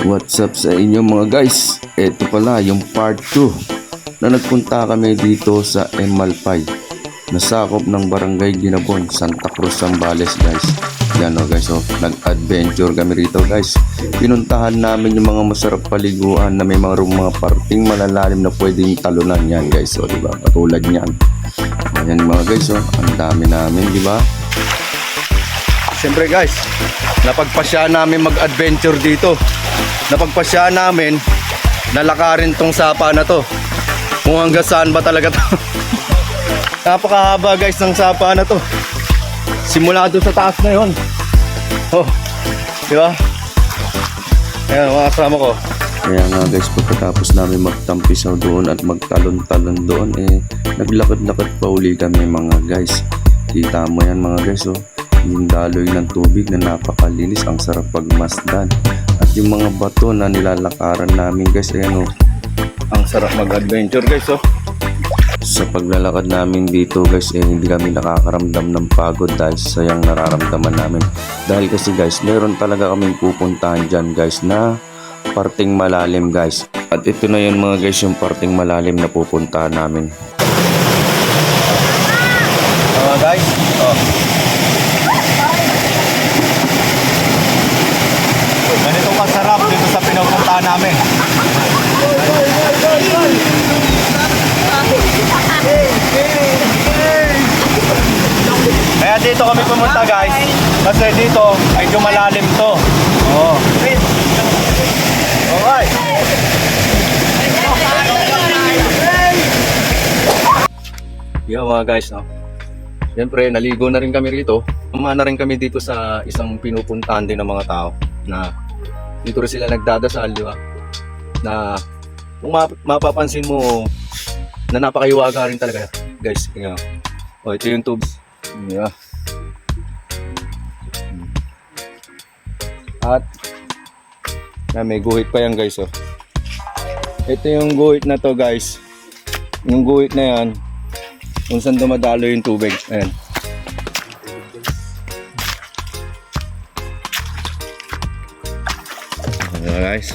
What's up sa inyo mga guys? Ito pala yung part 2 na nagpunta kami dito sa Emalpay, nasakop ng Barangay Ginabon, Santa Cruz, Zambales guys. Yan o guys, nag-adventure kami rito guys. Pinuntahan namin yung mga masarap paliguan na may mga parting malalalim na pwedeng talunan yan guys. O diba, katulad nyan. Ayan mga guys, ang dami namin, diba? Siyempre guys, napagpasya namin mag-adventure dito. Napagpasya namin, nalakarin tong sapa na to. Kung hanggang saan ba talaga to. Napakahaba guys ng sapa na to. Simula doon sa taas na yun. Oh, di ba? Ayan, mga kasama ko. Kaya nga guys, pagkatapos namin magtampisaw doon at magtalon-talon doon, naglakad-lakad pa uli kami mga guys. Kita mo yan mga guys, yung daloy ng tubig na napakalinis, ang sarap pagmasdan. At yung mga bato na nilalakaran namin guys, ayan ang sarap mag-adventure guys. Sa paglalakad namin dito guys, hindi kami nakakaramdam ng pagod dahil sayang nararamdaman namin. Dahil kasi guys, meron talaga kaming pupuntahan dyan guys na parting malalim guys. At ito na yun mga guys, yung parting malalim na pupuntahan namin. Mga guys, ganito kasarap dito sa pinupuntahan namin. Kaya dito kami pumunta guys, kasi dito ay malalim to. Okay. Yeah mga guys, siyempre naligo na rin kami rito. Umana rin kami dito sa isang pinupuntahan din ng mga tao na dito rin sila nagdadasal, di ba? Na kung mapapansin mo na napakahiwaga rin talaga guys. Ito yung tubes. Yeah. At may guhit pa yan guys. Ito yung guhit na to guys. Yung guhit na yan kung saan dumadalo yung tubig. Ayan. Ayan guys.